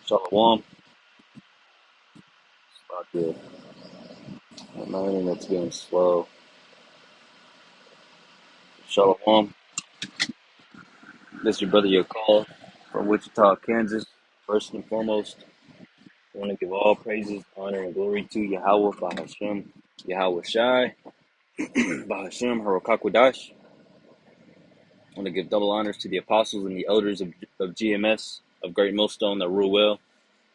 Shalom. About to, my internet's getting slow. Shalom. This is your brother Yakal from Wichita, Kansas. First and foremost, I want to give all praises, honor, and glory to Yahweh, Bahashem, Yahweh Shai, Bahashem, Harokakwadash. I want to give double honors to the apostles and the elders of GMS, of Great Millstone that rule well,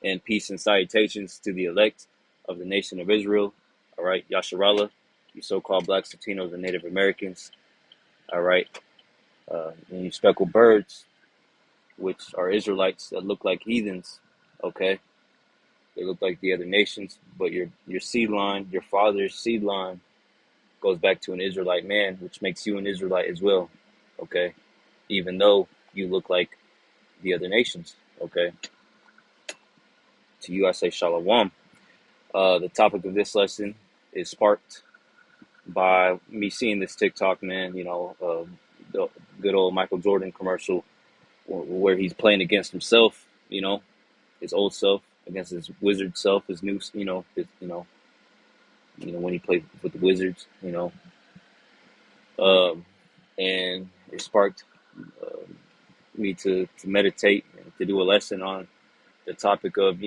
and peace and salutations to the elect of the nation of Israel. All right, Yasharallah, you so-called blacks, Latinos, and Native Americans. All right, and you speckled birds, which are Israelites that look like heathens. Okay, they look like the other nations, but your seed line, your father's seed line, goes back to an Israelite man, which makes you an Israelite as well. Okay, even though you look like the other nations. Okay, to you I say shalom. The topic of this lesson is sparked by me seeing this TikTok, man. The good old Michael Jordan commercial where he's playing against himself. His old self against his wizard self, his new, when he played with the Wizards. And it sparked me to meditate and to do a lesson on the topic of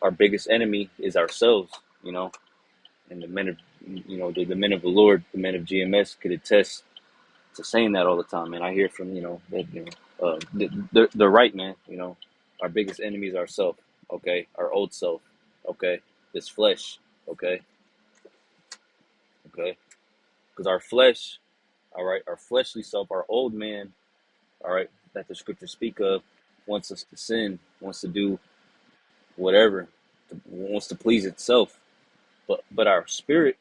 our biggest enemy is ourselves. And the men of the men of the Lord, the men of GMS could attest to saying that all the time. And I hear from they're right, man. Our biggest enemy is ourself. Okay, our old self. Okay, this flesh. Okay, because our flesh, all right, our fleshly self, our old man, all right, that the scriptures speak of, wants us to sin, wants to do whatever, wants to please itself. But our spirit,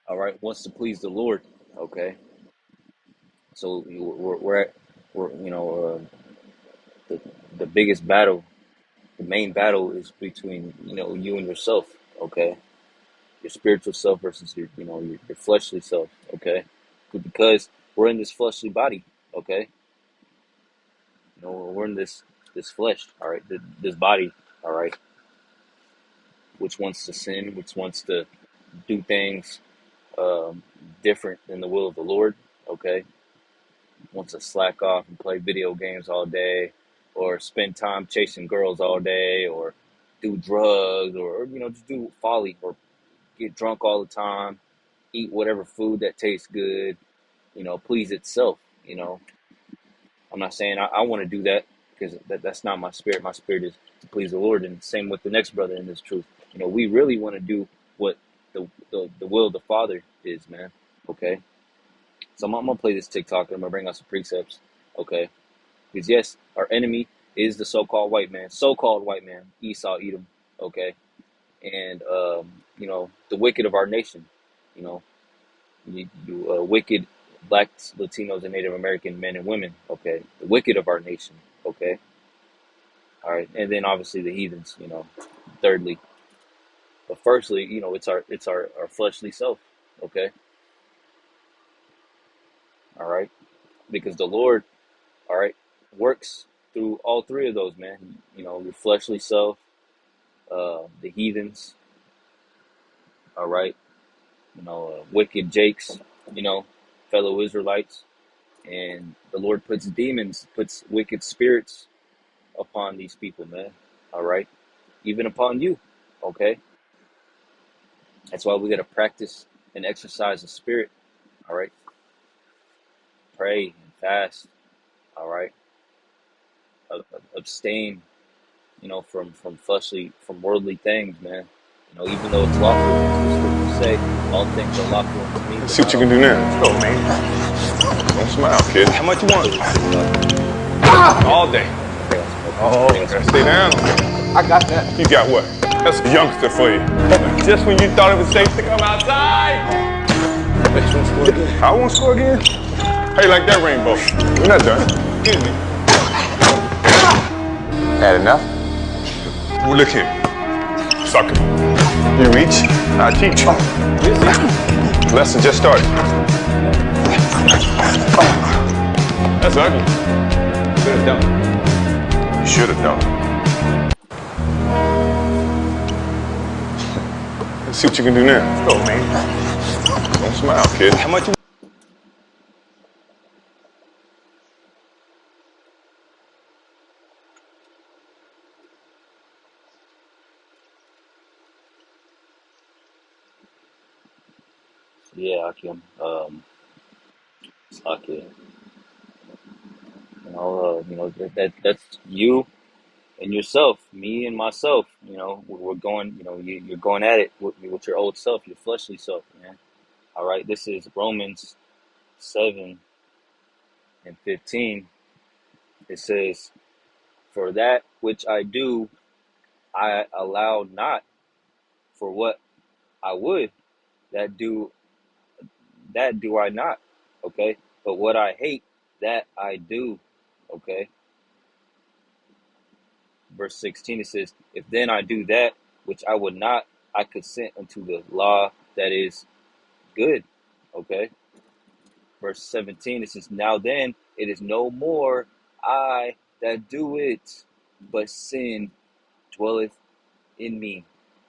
all right, wants to please the Lord. Okay, so the biggest battle, the main battle is between you and yourself. Okay, your spiritual self versus your fleshly self. Okay, because we're in this fleshly body. Okay, we're in this flesh. All right, this body. All right, which wants to sin, which wants to do things different than the will of the Lord. Okay, wants to slack off and play video games all day, or spend time chasing girls all day, or do drugs, or just do folly, or get drunk all the time, eat whatever food that tastes good, please itself. I'm not saying I want to do that, because that's not my spirit. My spirit is to please the Lord, and same with the next brother in this truth. We really want to do what the will of the Father is, man. Okay, so I'm gonna play this TikTok, and I'm gonna bring out some precepts. Okay, because yes, our enemy is the so-called white man, Esau, Edom. Okay, and the wicked of our nation. Wicked blacks, Latinos, and Native American men and women. Okay, the wicked of our nation. Okay, all right, and then obviously the heathens. Thirdly, but firstly, it's our fleshly self. Okay, all right, because the Lord, all right, works through all three of those, man. Your fleshly self, the heathens, all right, wicked Jakes, fellow Israelites, and the Lord puts wicked spirits upon these people, man. All right, even upon you. Okay, that's why we got to practice and exercise the spirit. All right, pray and fast. All right, abstain, from worldly things, man. Even though it's lawful, as the scriptures say, all things are lawful unto me. Let's see what you can do now. Let's go, man. Don't smile, kid. How much you want? All day. Oh, gotta stay down. I got that. You got what? That's a youngster for you. Just when you thought it was safe to come outside. Bet you won't score again. I won't score again? How you like that rainbow? We're not done. Excuse me. Had enough? Well, look here. Sucker. You reach, I teach. Lesson just started. That's ugly. You should have done. You should have done. see what you can do now. Let's go, man. Don't smile, kid. How much you Yeah, Akim. Okay. That's you and yourself, me and myself. We're going. You're going at it with your old self, your fleshly self, man. All right. This is Romans 7:15. It says, "For that which I do, I allow not. For what I would, that do that do I not." Okay. But what I hate, that I do. Okay. Verse 16, it says, "If then I do that which I would not, I consent unto the law that is good." Okay. Verse 17, it says, "Now then, it is no more I that do it, but sin dwelleth in me."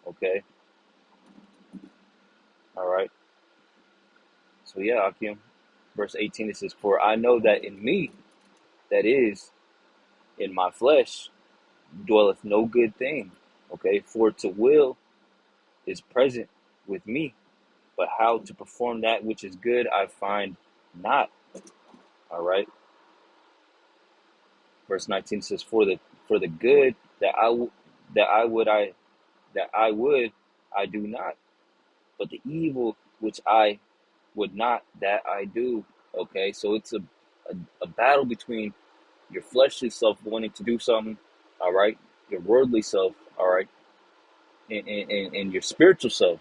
Okay. All right. So yeah, Akim. Verse 18, it says, "For I know that in me, that is, in my flesh, dwelleth no good thing." Okay. "For to will is present with me, but how to perform that which is good I find not." All right. Verse 19 says, "For the good that I would I do not, but the evil which I would not, that I do." Okay, so it's a battle between your fleshly self wanting to do something, all right, your worldly self, all right, and your spiritual self,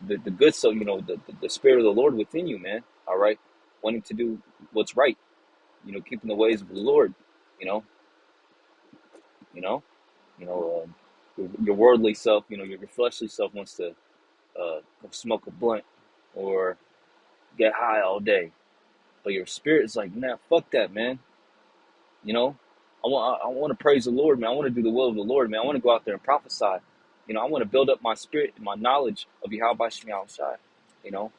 the good self, the spirit of the Lord within you, man, all right, wanting to do what's right, keeping the ways of the Lord, you know, you know, your worldly self, your fleshly self wants to go smoke a blunt or get high all day, but your spirit is like, nah, fuck that, man. You know, I want to praise the Lord, man. I want to do the will of the Lord, man. I want to go out there and prophesy. I want to build up my spirit and my knowledge of Yahweh Shem Shai. You know,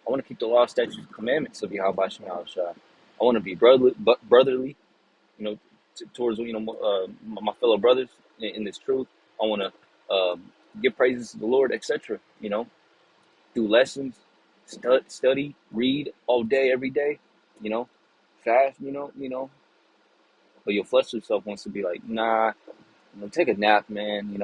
I want to keep the law, statutes, and commandments of Yahweh Shem Shai. I want to be brotherly, towards my fellow brothers in this truth. I want to give praises to the Lord, etc. Do lessons, study, read all day, every day. You know, fast. But your fleshly self wants to be like, nah, take a nap, man. You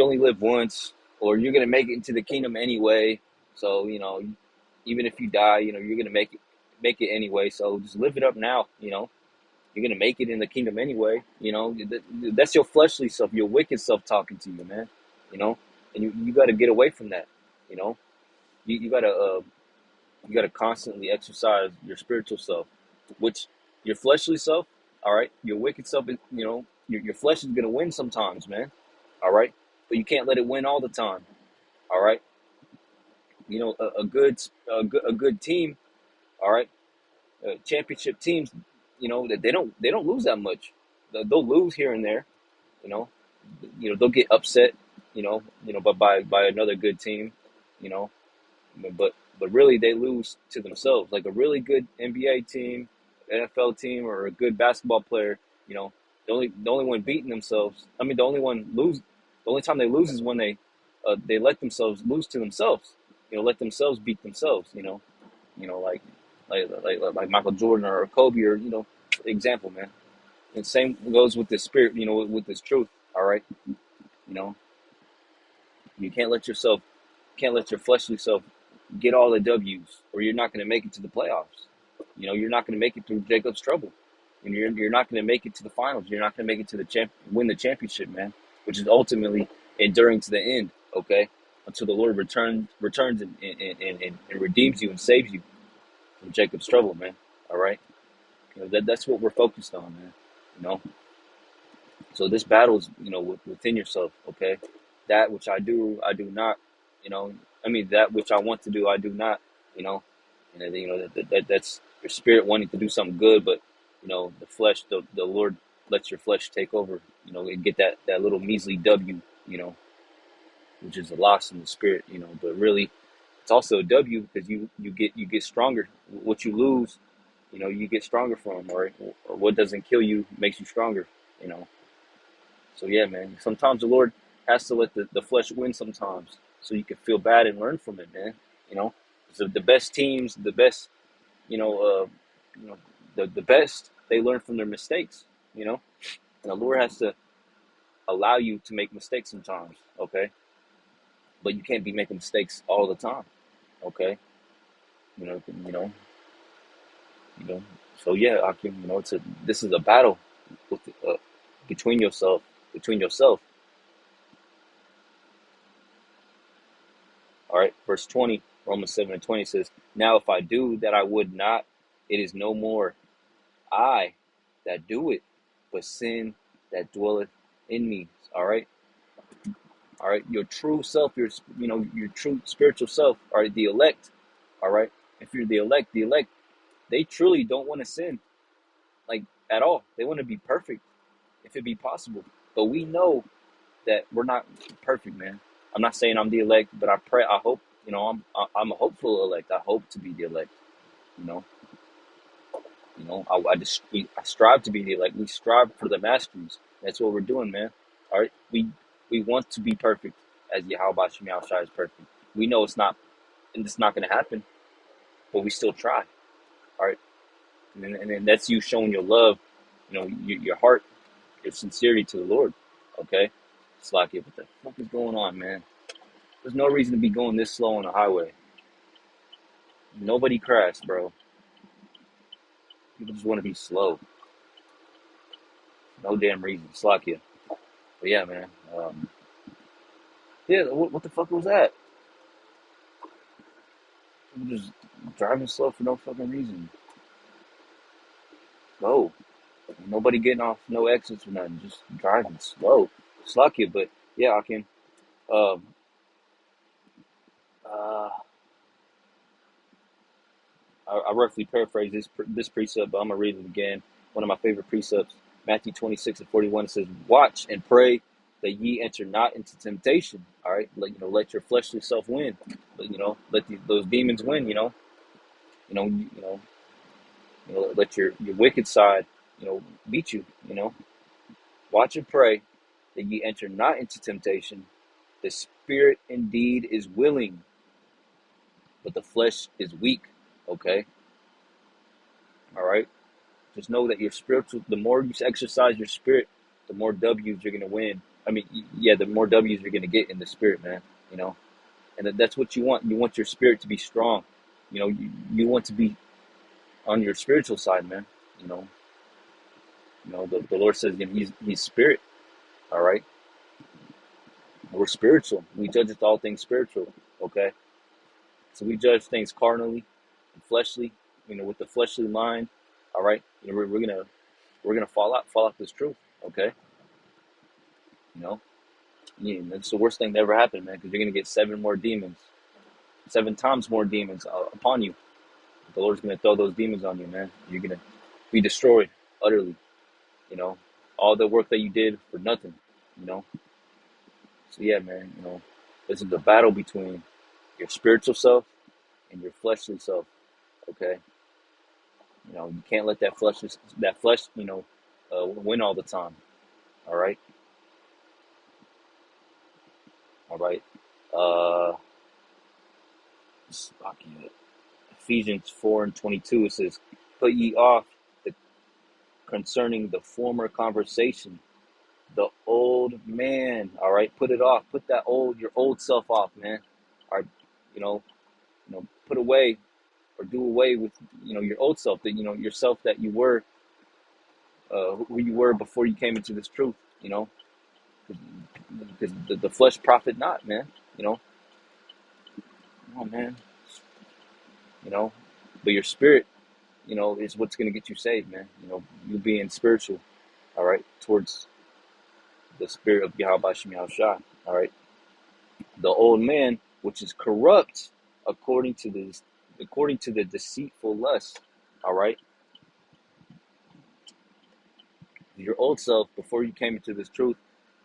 only live once, or you're gonna make it into the kingdom anyway. So even if you die, you're gonna make it anyway. So just live it up now. You're gonna make it in the kingdom anyway. That's your fleshly self, your wicked self talking to you, man. And you got to get away from that. You know, you gotta constantly exercise your spiritual self, which your fleshly self, all right, your wicked self, your flesh is gonna win sometimes, man, all right, but you can't let it win all the time, all right. A good team, all right, championship teams, that they don't lose that much. They'll lose here and there, you know, they'll get upset, but by another good team, you know, but really they lose to themselves. Like a really good NBA team, NFL team, or a good basketball player, the only one beating themselves. I mean, the only time they lose is when they let themselves lose to themselves. Let themselves beat themselves. Like Michael Jordan or Kobe, or example, man. And same goes with the spirit. With this truth. All right. You know, you can't let your fleshly self get all the W's, or you're not going to make it to the playoffs. You're not going to make it through Jacob's trouble, and you're not going to make it to the finals. You're not going to make it to win the championship, man, which is ultimately enduring to the end. Okay, until the Lord returns and redeems you and saves you from Jacob's trouble, man. All right, that's what we're focused on, man. You know, so this battle is, within yourself. Okay, that which I do, I do not. That which I want to do, I do not. You know, and then, that's your spirit wanting to do something good, but the flesh, the Lord lets your flesh take over. And get that little measly W. which is a loss in the spirit, but really it's also a W because you get stronger. What you lose, you get stronger from, or what doesn't kill you makes you stronger, you know. So yeah, man. Sometimes the Lord has to let the flesh win sometimes, so you can feel bad and learn from it, man. You know, so the best teams, the best, you know, you know, the best, they learn from their mistakes. You know, and the Lord has to allow you to make mistakes sometimes, okay? But you can't be making mistakes all the time, okay? You know, you know, you know. So yeah, I can, this is a battle with, between yourself, between yourself. All right, verse 20, Romans 7:20 says, "Now if I do that I would not, it is no more I that do it, but sin that dwelleth in me." All right, all right, your true self, your true spiritual self, all right, the elect, all right. If you're the elect, they truly don't want to sin, like at all. They want to be perfect, if it be possible. But we know that we're not perfect, man. I'm not saying I'm the elect, but I pray, I hope, I'm a hopeful elect. I hope to be the elect. You know, I strive to be the elect. We strive for the masteries. That's what we're doing, man. All right, we want to be perfect, as Yahweh Shem Shai is perfect. We know it's not, and it's not going to happen, but we still try. All right, and that's you showing your love, your heart, your sincerity to the Lord. Okay, it's like, what the fuck is going on, man? There's no reason to be going this slow on the highway. Nobody crashed, bro. People just want to be slow. No damn reason. Slack you. But yeah, man. Yeah, what the fuck was that? People just driving slow for no fucking reason. Go. Nobody getting off no exits or nothing. Just driving slow. Slack you, but yeah, I can. Um, uh, I roughly paraphrase this precept, but I'm gonna read it again. One of my favorite precepts, Matthew 26:41. It says, "Watch and pray that ye enter not into temptation." All right, let your fleshly self win. But, let those demons win. Let your wicked side, beat you. Watch and pray that ye enter not into temptation. The spirit indeed is willing, but the flesh is weak. Okay, all right. Just know that your spiritual, the more you exercise your spirit, the more W's you're going to win. I mean, yeah, the more W's you're going to get in the spirit, man, and that's what you want. You want your spirit to be strong. You want to be on your spiritual side, man. You know, the Lord says, he's spirit. All right. We're spiritual. We judge all things spiritual. Okay. So we judge things carnally and fleshly, with the fleshly mind. All right. We're gonna fall out this truth. Okay. You know, Yeah, that's the worst thing that ever happened, man, because you're going to get 7 more demons, 7 times more demons upon you. The Lord's going to throw those demons on you, man. You're going to be destroyed utterly, you know, all the work that you did for nothing, you know. So, yeah, man, this is the battle between your spiritual self and your fleshly self, okay? You can't let that flesh, win all the time, all right? All right. Uh, Ephesians 4:22, it says, "Put ye off the concerning the former conversation, the old man." All right, put it off. Put your old self off, man. All right, you know, put away or do away with, your old self, that yourself that you were, who you were before you came into this truth. Because the flesh profit not, man. Come on, man. You know, but your spirit, is what's gonna get you saved, man. You being spiritual, all right, towards the spirit of Yahweh Shem Shai. All right, the old man, which is corrupt according to the deceitful lust. All right, your old self before you came into this truth,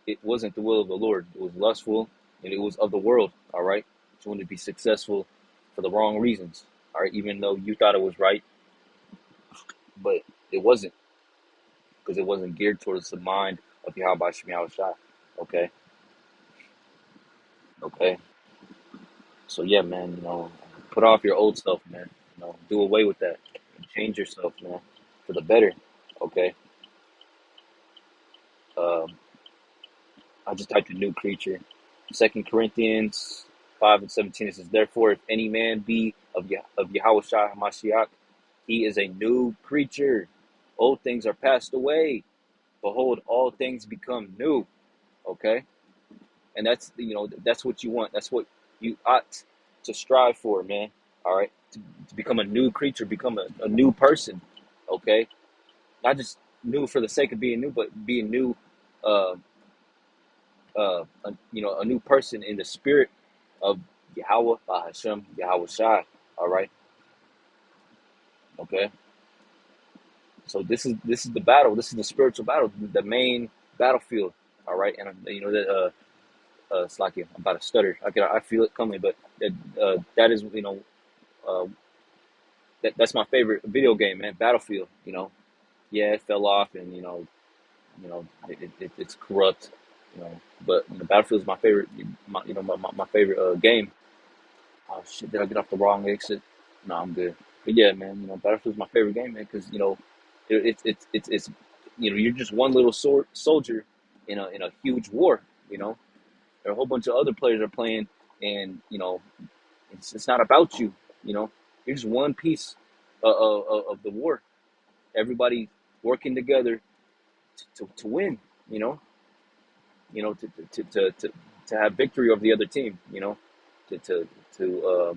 it wasn't the will of the Lord. It was lustful. and it was of the world. All right, you wanted to be successful for the wrong reasons. All right, even though you thought it was right, but it wasn't, because it wasn't geared towards the mind of Yahweh Shem Shai. Okay, okay. So yeah, man, put off your old self, man. Do away with that. Change yourself, man, for the better. Okay. Um, I just typed a new creature. 2 Corinthians 5:17. It says, "Therefore, if any man be of Yahweh Shai Hamashiach, he is a new creature. Old things are passed away. Behold, all things become new." Okay, and that's what you want. That's what you ought to strive for, man. All right, to become a new creature, become a new person. Okay, not just new for the sake of being new, but being new. Uh, a new person in the spirit of Yahweh, Hashem, Yahweh Shai. All right, okay. So this is the battle. This is the spiritual battle, the main battlefield. All right, and that it's like I'm about to stutter. I feel it coming, but that is uh, that's my favorite video game, man. Battlefield. Yeah, it fell off, and it's corrupt. But Battlefield is my favorite. My favorite game. Oh shit! Did I get off the wrong exit? No, I'm good. But yeah, man, Battlefield's my favorite game, man, because it's you're just one little soldier in a huge war. There are a whole bunch of other players are playing, and it's not about you. You know, you're just one piece of the war. Everybody working together to win. You know, to have victory over the other team. To to to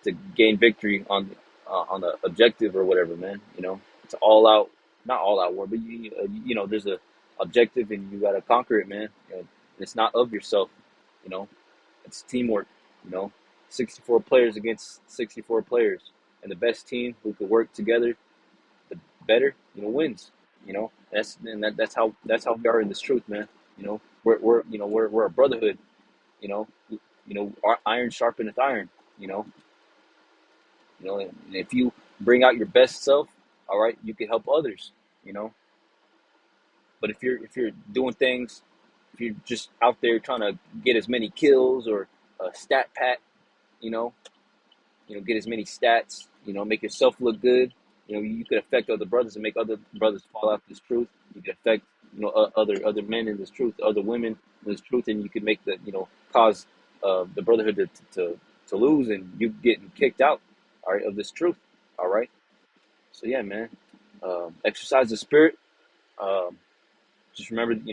to gain victory on the objective or whatever, man. It's all out, not all out war, but there's a objective and you gotta conquer it, man. It's not of yourself, you know. It's teamwork, you know. 64 players against 64 players, and the best team who could work together, the better, wins. That's how we are in this truth, man. We're a brotherhood. Our iron sharpeneth iron. You know, and if you bring out your best self, all right, you can help others, you know. But if you're doing things, if you're just out there trying to get as many kills or a stat pack, you know, get as many stats, make yourself look good. You could affect other brothers and make other brothers fall out this truth. You could affect other men in this truth, other women in this truth, and you could make cause the brotherhood to lose and you getting kicked out, all right, of this truth, all right. So yeah, man, exercise the spirit. Um, just remember, you